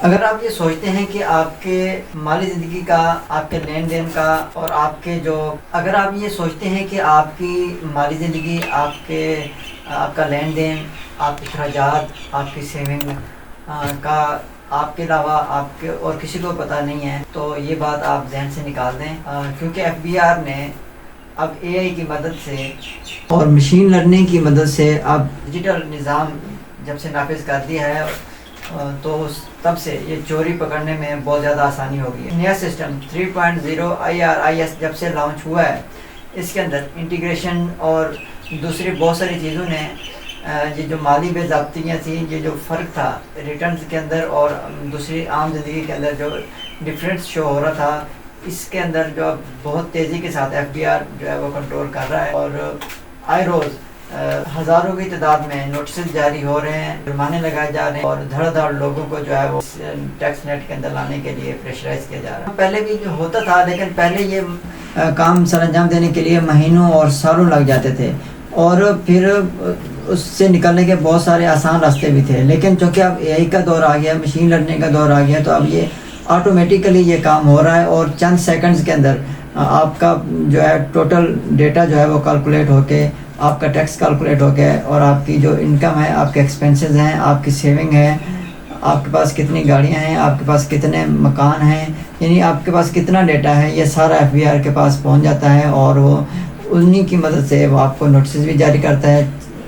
اگر آپ یہ سوچتے ہیں کہ آپ کے مالی زندگی کا، آپ کے لین دین کا اور اگر آپ یہ سوچتے ہیں کہ آپ کی مالی زندگی، آپ کا لین دین، آپ کے اخراجات، آپ کی سیونگ کا آپ کے علاوہ آپ کے اور کسی کو پتہ نہیں ہے، تو یہ بات آپ ذہن سے نکال دیں، کیونکہ FBR نے اب AI کی مدد سے اور مشین لرننگ کی مدد سے اب ڈیجیٹل نظام جب سے نافذ کر دیا ہے تو تب سے یہ چوری پکڑنے میں بہت زیادہ آسانی ہو گئی ہے۔ نیا سسٹم 3.0 IRIS جب سے لانچ ہوا ہے، اس کے اندر انٹیگریشن اور دوسری بہت ساری چیزوں نے یہ جو مالی بے ضابطگیاں تھیں، یہ جو فرق تھا ریٹرنز کے اندر اور دوسری عام زندگی کے اندر جو ڈفرینس شو ہو رہا تھا، اس کے اندر جو اب بہت تیزی کے ساتھ FBR جو ہے وہ کنٹرول کر رہا ہے، اور آئے روز ہزاروں کی تعداد میں نوٹسز جاری ہو رہے ہیں، جرمانے لگائے جا رہے ہیں، اور دھڑ دھڑ لوگوں کو جو ہے وہ ٹیکس نیٹ کے اندر لانے کے لیے پریشرائز کیا جا رہا ہے۔ پہلے بھی جو ہوتا تھا، لیکن پہلے یہ کام سر انجام دینے کے لیے مہینوں اور سالوں لگ جاتے تھے، اور پھر اس سے نکلنے کے بہت سارے آسان راستے بھی تھے، لیکن چونکہ اب AI کا دور آ گیا، مشین لرننگ کا دور آ گیا، تو اب یہ آٹومیٹیکلی یہ کام ہو رہا ہے، اور چند سیکنڈز کے اندر آپ کا جو ہے ٹوٹل ڈیٹا جو ہے وہ کیلکولیٹ ہو کے، آپ کا ٹیکس کیلکولیٹ ہو کے، اور آپ کی جو انکم ہے، آپ کے ایکسپینسز ہیں، آپ کی سیونگ ہے، آپ کے پاس کتنی گاڑیاں ہیں، آپ کے پاس کتنے مکان ہیں، یعنی آپ کے پاس کتنا ڈیٹا ہے، یہ سارا FBR کے پاس پہنچ جاتا ہے، اور وہ انہی کی مدد سے وہ آپ کو نوٹسز بھی جاری کرتا ہے،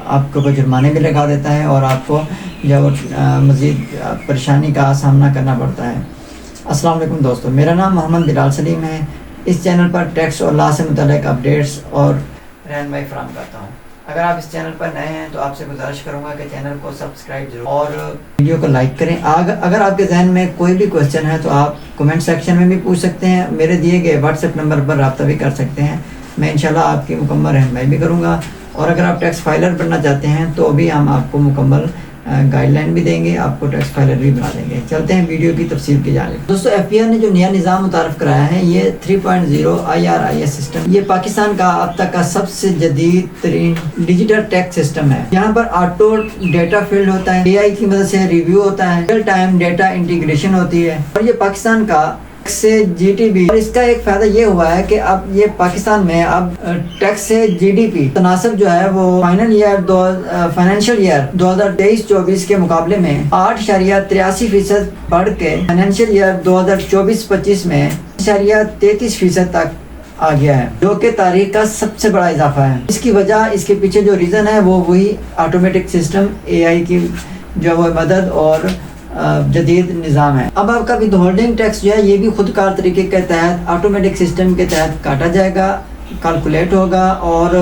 آپ کو جرمانے بھی لگا دیتا ہے، اور آپ کو جو مزید پریشانی کا سامنا کرنا پڑتا ہے۔ السلام علیکم دوستو، میرا نام محمد بلال سلیم ہے۔ اس چینل پر ٹیکس اور لا سے متعلق اپڈیٹس اور رہنمائی فراہم کرتا ہوں۔ اگر آپ اس چینل پر نئے ہیں تو آپ سے گزارش کروں گا کہ چینل کو سبسکرائب ضرور اور ویڈیو کو لائک کریں۔ اگر آپ کے ذہن میں کوئی بھی کوسچن ہے تو آپ کمنٹ سیکشن میں بھی پوچھ سکتے ہیں، میرے دیے گئے واٹس ایپ نمبر پر رابطہ بھی کر سکتے ہیں، میں انشاءاللہ آپ کی مکمل رہنمائی بھی کروں گا، اور اگر آپ ٹیکس فائلر بننا چاہتے ہیں تو بھی ہم آپ کو مکمل گائیڈ لائن بھی دیں گے، آپ کو ٹیکس فائلر بھی بنا دیں گے۔ چلتے ہیں ویڈیو کی تفصیل کی جانب۔ دوستو، FBR نے جو نیا نظام متعارف کرایا ہے، یہ 3.0 IRIS سسٹم، یہ پاکستان کا اب تک کا سب سے جدید ترین ڈیجیٹل ٹیکس سسٹم ہے۔ یہاں پر آٹو ڈیٹا فیلڈ ہوتا ہے، AI کی مدد سے ریویو ہوتا ہے، ریئل ٹائم ڈیٹا انٹیگریشن ہوتی ہے، اور یہ پاکستان کا سے GDP، اور اس کا ایک فائدہ یہ ہوا ہے کہ اب یہ پاکستان میں اب ٹیکس سے GDP تناسب جو ہے وہ فائنینشیل ایئر 2023-24 کے مقابلے میں 8.83% بڑھ کے فائنینشیل ایئر 2024-25 میں 8.33% تک آ گیا ہے، جو کہ تاریخ کا سب سے بڑا اضافہ ہے۔ اس کی وجہ، اس کے پیچھے جو ریزن ہے وہ وہی آٹومیٹک سسٹم، AI کی جو وہ مدد اور جدید نظام ہے۔ اب آپ کا ود ہولڈنگ ٹیکس جو ہے یہ بھی خود کار طریقے کے تحت آٹومیٹک سسٹم کے تحت کاٹا جائے گا، کیلکولیٹ ہوگا، اور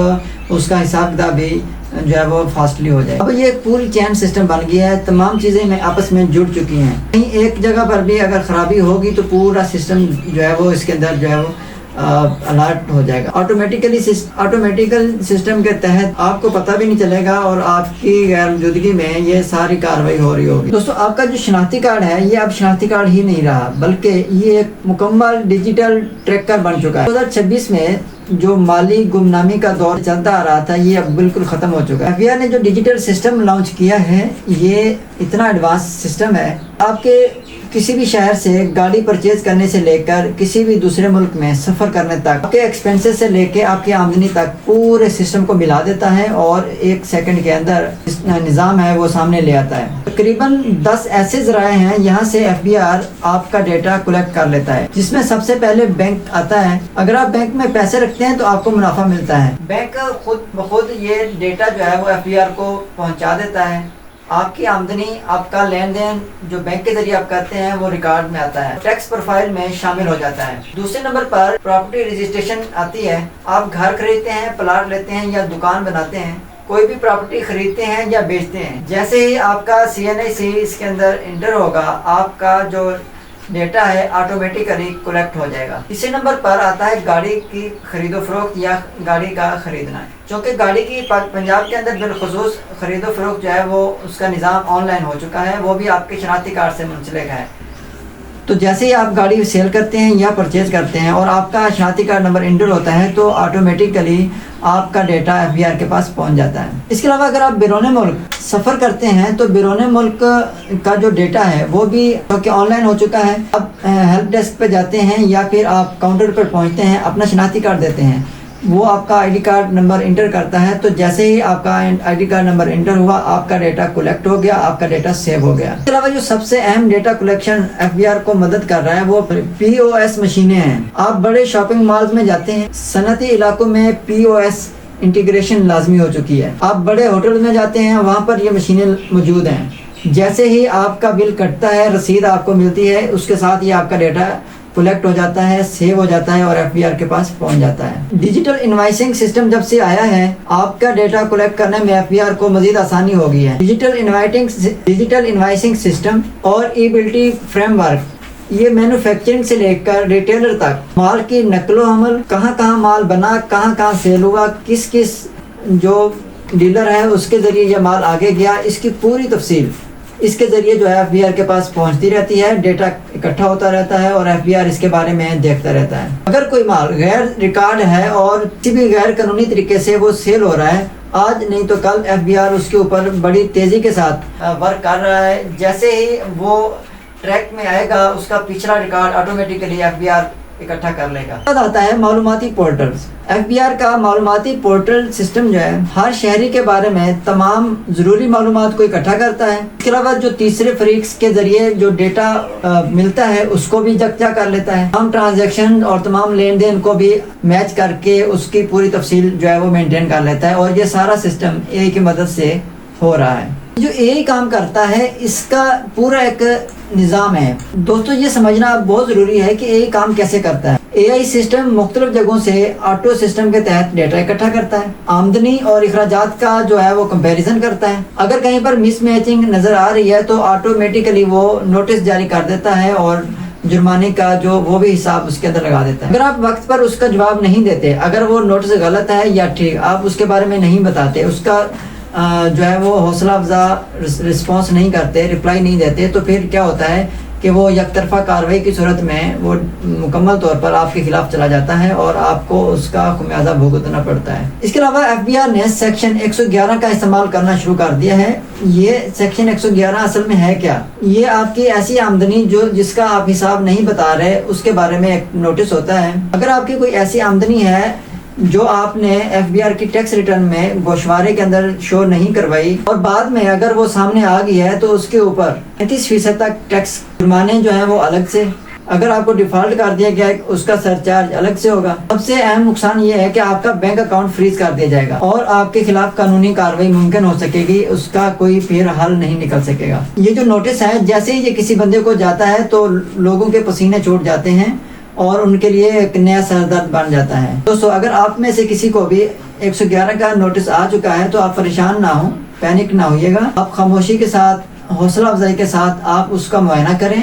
اس کا حساب کتاب بھی جو ہے وہ فاسٹلی ہو جائے گا۔ اب یہ ایک پوری چین سسٹم بن گیا ہے، تمام چیزیں میں آپس میں جڑ چکی ہیں، کہیں ایک جگہ پر بھی اگر خرابی ہوگی تو پورا سسٹم جو ہے وہ اس کے اندر جو ہے وہ الرٹ ہو جائے گا۔ آٹومیٹیکل سسٹم کے تحت آپ کو پتہ بھی نہیں چلے گا، اور آپ کی غیر موجودگی میں یہ ساری کارروائی ہو رہی ہوگی۔ دوستو، آپ کا جو شناختی کارڈ ہے یہ اب شناختی کارڈ ہی نہیں رہا، بلکہ یہ ایک مکمل ڈیجیٹل ٹریکر بن چکا ہے۔ 2026 میں جو مالی گمنامی کا دور چلتا آ رہا تھا، یہ اب بالکل ختم ہو چکا ہے۔ FBR نے جو ڈیجیٹل سسٹم لانچ کیا ہے، یہ اتنا ایڈوانس سسٹم ہے، آپ کے کسی بھی شہر سے گاڑی پرچیز کرنے سے لے کر کسی بھی دوسرے ملک میں سفر کرنے تک، آپ کے ایکسپینسز سے لے کے آپ کی آمدنی تک پورے سسٹم کو ملا دیتا ہے، اور 1 سیکنڈ کے اندر نظام ہے وہ سامنے لے آتا ہے۔ تقریباً 10 ایسے ذرائع ہیں یہاں سے FBR آپ کا ڈیٹا کلیکٹ کر لیتا ہے، جس میں سب سے پہلے بینک آتا ہے۔ اگر آپ بینک میں پیسے رکھتے ہیں تو آپ کو منافع ملتا ہے، بینک خود بخود یہ ڈیٹا جو ہے وہ FBR کو پہنچا دیتا ہے۔ آپ کی آمدنی، آپ کا لین دین جو بینک کے ذریعے آپ کرتے ہیں وہ ریکارڈ میں آتا ہے، ٹیکس پروفائل میں شامل ہو جاتا ہے۔ دوسرے نمبر پر پراپرٹی رجسٹریشن آتی ہے۔ آپ گھر خریدتے ہیں، پلاٹ لیتے ہیں یا دکان بناتے ہیں، کوئی بھی پراپرٹی خریدتے ہیں یا بیچتے ہیں، جیسے ہی آپ کا CNAC اس کے اندر انٹر ہوگا، آپ کا جو ڈیٹا ہے آٹومیٹیکلی کلیکٹ ہو جائے گا۔ تیسرے نمبر پر آتا ہے گاڑی کی خرید و فروخت یا گاڑی کا خریدنا، چونکہ گاڑی کی پنجاب کے اندر بالخصوص خرید و فروخت جو ہے وہ اس کا نظام آن لائن ہو چکا ہے، وہ بھی آپ کے شناختی کارڈ سے منسلک ہے۔ تو جیسے ہی آپ گاڑی سیل کرتے ہیں یا پرچیز کرتے ہیں اور آپ کا شناختی کارڈ نمبر انٹر ہوتا ہے تو آٹومیٹیکلی آپ کا ڈیٹا FBR کے پاس پہنچ جاتا ہے۔ اس کے علاوہ اگر آپ بیرون ملک سفر کرتے ہیں تو بیرون ملک کا جو ڈیٹا ہے وہ بھی کیونکہ آن لائن ہو چکا ہے، اب ہیلپ ڈیسک پہ جاتے ہیں یا پھر آپ کاؤنٹر پر پہنچتے ہیں، اپنا شناختی کارڈ دیتے ہیں، وہ آپ کا ID کارڈ نمبر انٹر کرتا ہے، تو جیسے ہی آپ کا ID کارڈ نمبر انٹر ہوا آپ کا ڈیٹا کلیکٹ ہو گیا، آپ کا ڈیٹا سیو ہو گیا۔ اس کے علاوہ جو سب سے اہم ڈیٹا کلیکشن FBR کو مدد کر رہا ہے وہ POS مشینیں ہیں۔ آپ بڑے شاپنگ مالز میں جاتے ہیں، صنعتی علاقوں میں POS انٹیگریشن لازمی ہو چکی ہے۔ آپ بڑے ہوٹل میں جاتے ہیں، وہاں پر یہ مشینیں موجود ہیں۔ جیسے ہی آپ کا بل کٹتا ہے، رسید آپ کو ملتی ہے، اس کے ساتھ یہ آپ کا ڈیٹا کلیکٹ ہو جاتا ہے، سیو ہو جاتا ہے اور FBR کے پاس پہنچ جاتا ہے۔ ڈیجیٹل انوائسنگ سسٹم جب سے آیا ہے آپ کا ڈیٹا کلیکٹ کرنے میں FBR کو مزید آسانی ہو گئی ہے۔ ڈیجیٹل انوائسنگ سسٹم اور ای-بلٹی فریم ورک یہ مینوفیکچرنگ سے لے کر ریٹیلر تک مال کی نقل و حمل، کہاں کہاں مال بنا، کہاں کہاں سیل ہوا، کس جو ڈیلر ہے اس کے ذریعے یہ مال آگے گیا، اس کی پوری تفصیل اس کے ذریعے جو ہے FBR کے پاس پہنچتی رہتی ہے، ڈیٹا اکٹھا ہوتا رہتا ہے اور FBR اس کے بارے میں دیکھتا رہتا ہے۔ اگر کوئی مال غیر ریکارڈ ہے اور کسی بھی غیر قانونی طریقے سے وہ سیل ہو رہا ہے، آج نہیں تو کل FBR اس کے اوپر بڑی تیزی کے ساتھ ورک کر رہا ہے۔ جیسے ہی وہ ٹریک میں آئے گا اس کا پچھلا ریکارڈ آٹومیٹیکلی FBR اکٹھا کر لے گا۔ آتا ہے معلوماتی پورٹلز۔ FBR کا معلوماتی پورٹل سسٹم جو ہے ہر شہری کے بارے میں تمام ضروری معلومات کو اکٹھا کرتا ہے۔ اس کے علاوہ جو تیسرے فریق کے ذریعے جو ڈیٹا ملتا ہے اس کو بھی یکجا کر لیتا ہے۔ تمام ٹرانزیکشن اور تمام لین دین کو بھی میچ کر کے اس کی پوری تفصیل جو ہے وہ مینٹین کر لیتا ہے اور یہ سارا سسٹم AI کی مدد سے ہو رہا ہے۔ جو AI کام کرتا ہے اس کا پورا ایک نظام ہے۔ دوستو یہ سمجھنا بہت ضروری ہے کہ AI کام کیسے کرتا ہے۔ AI سسٹم مختلف جگہوں سے آٹو سسٹم کے تحت ڈیٹا اکٹھا کرتا ہے، آمدنی اور اخراجات کا جو ہے وہ کمپیریزن کرتا ہے۔ اگر کہیں پر مس میچنگ نظر آ رہی ہے تو آٹومیٹیکلی وہ نوٹس جاری کر دیتا ہے اور جرمانے کا جو وہ بھی حساب اس کے اندر لگا دیتا ہے۔ اگر آپ وقت پر اس کا جواب نہیں دیتے، اگر وہ نوٹس غلط ہے یا ٹھیک آپ اس کے بارے میں نہیں بتاتے، اس کا جو ہے وہ حوصلہ افزا رسپانس نہیں کرتے، رپلائی نہیں دیتے، تو پھر کیا ہوتا ہے کہ وہ یک طرفہ کارروائی کی صورت میں وہ مکمل طور پر آپ کے خلاف چلا جاتا ہے اور آپ کو اس کا خمیازہ بھگتنا پڑتا ہے۔ اس کے علاوہ FBR نے سیکشن 111 کا استعمال کرنا شروع کر دیا ہے۔ یہ سیکشن 111 اصل میں ہے کیا؟ یہ آپ کی ایسی آمدنی جس کا آپ حساب نہیں بتا رہے اس کے بارے میں ایک نوٹس ہوتا ہے۔ اگر آپ کی کوئی ایسی آمدنی ہے جو آپ نے FBR کی ٹیکس ریٹرن میں گوشوارے کے اندر شو نہیں کروائی اور بعد میں اگر وہ سامنے آ گئی ہے تو اس کے اوپر 35% تک ٹیکس جرمانے جو ہیں وہ الگ سے، اگر آپ کو ڈیفالٹ کر دیا گیا ہے اس کا سرچارج الگ سے ہوگا۔ سب سے اہم نقصان یہ ہے کہ آپ کا بینک اکاؤنٹ فریز کر دیا جائے گا اور آپ کے خلاف قانونی کارروائی ممکن ہو سکے گی، اس کا کوئی پھر حل نہیں نکل سکے گا۔ یہ جو نوٹس ہے جیسے ہی یہ کسی بندے کو جاتا ہے تو لوگوں کے پسینے چھوٹ جاتے ہیں اور ان کے لیے ایک نیا سر درد بن جاتا ہے۔ دوستو اگر آپ میں سے کسی کو بھی 111 کا نوٹس آ چکا ہے تو آپ پریشان نہ ہوں، پینک نہ ہوئیے گا، آپ خاموشی کے ساتھ، حوصلہ افزائی کے ساتھ آپ اس کا معائنہ کریں،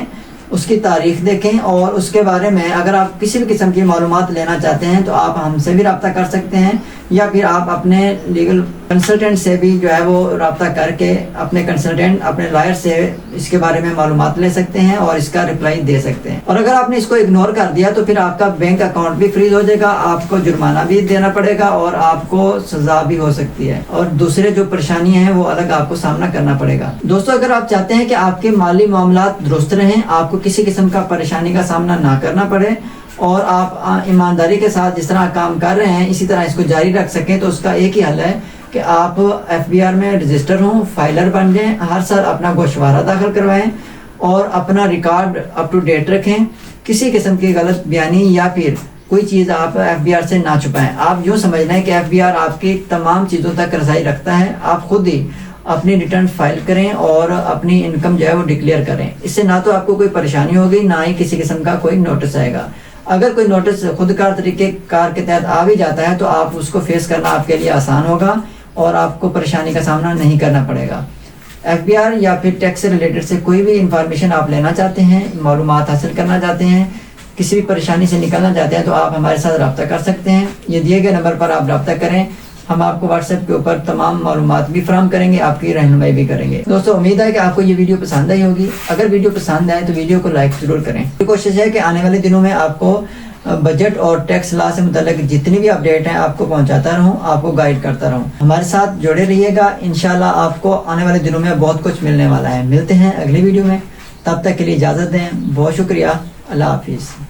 اس کی تاریخ دیکھیں اور اس کے بارے میں اگر آپ کسی بھی قسم کی معلومات لینا چاہتے ہیں تو آپ ہم سے بھی رابطہ کر سکتے ہیں یا پھر آپ اپنے لیگل کنسلٹنٹ سے بھی جو ہے وہ رابطہ کر کے اپنے کنسلٹنٹ، اپنے لائر سے اس کے بارے میں معلومات لے سکتے ہیں اور اس کا رپلائی دے سکتے ہیں۔ اور اگر آپ نے اس کو اگنور کر دیا تو پھر آپ کا بینک اکاؤنٹ بھی فریز ہو جائے گا، آپ کو جرمانہ بھی دینا پڑے گا اور آپ کو سزا بھی ہو سکتی ہے اور دوسرے جو پریشانیاں ہیں وہ الگ آپ کو سامنا کرنا پڑے گا۔ دوستو اگر آپ چاہتے ہیں کہ آپ کے مالی معاملات درست رہیں، آپ کو کسی قسم کا پریشانی کا سامنا نہ کرنا پڑے اور آپ ایمانداری کے ساتھ جس طرح کام کر رہے ہیں اسی طرح اس کو جاری رکھ سکیں، تو اس کا ایک ہی حل ہے کہ آپ FBR میں رجسٹر ہوں، فائلر بن جائیں، ہر سال اپنا گوشوارہ داخل کروائیں اور اپنا ریکارڈ اپ ٹو ڈیٹ رکھیں، کسی قسم کی غلط بیانی یا پھر کوئی چیز آپ FBR سے نہ چھپائیں۔ آپ یوں سمجھنا ہے کہ FBR آپ کی تمام چیزوں تک رسائی رکھتا ہے، آپ خود ہی اپنی ریٹرن فائل کریں اور اپنی انکم جو ہے وہ ڈکلیئر کریں، اس سے نہ تو آپ کو کوئی پریشانی ہوگی نہ ہی کسی قسم کا کوئی نوٹس آئے گا۔ اگر کوئی نوٹس خود کار طریقے کار کے تحت آ بھی جاتا ہے تو آپ اس کو فیس کرنا آپ کے لیے آسان ہوگا اور آپ کو پریشانی کا سامنا نہیں کرنا پڑے گا۔ FBR یا پھر ٹیکس سے ریلیٹڈ سے کوئی بھی انفارمیشن آپ لینا چاہتے ہیں، معلومات حاصل کرنا چاہتے ہیں، کسی بھی پریشانی سے نکلنا چاہتے ہیں تو آپ ہمارے ساتھ رابطہ کر سکتے ہیں۔ یہ دیے گئے نمبر پر آپ رابطہ کریں ہم آپ کو واٹس ایپ کے اوپر تمام معلومات بھی فراہم کریں گے، آپ کی رہنمائی بھی کریں گے۔ دوستو امید ہے کہ آپ کو یہ ویڈیو پسند آئی ہوگی۔ اگر ویڈیو پسند آئے تو ویڈیو کو لائک ضرور کریں۔ کوشش ہے کہ آنے والے دنوں میں آپ کو بجٹ اور ٹیکس لا سے متعلق جتنی بھی اپڈیٹ ہیں آپ کو پہنچاتا رہوں، آپ کو گائیڈ کرتا رہوں۔ ہمارے ساتھ جڑے رہیے گا، انشاءاللہ آپ کو آنے والے دنوں میں بہت کچھ ملنے والا ہے۔ ملتے ہیں اگلی ویڈیو میں، تب تک کے لیے اجازت دیں۔ بہت شکریہ، اللہ حافظ۔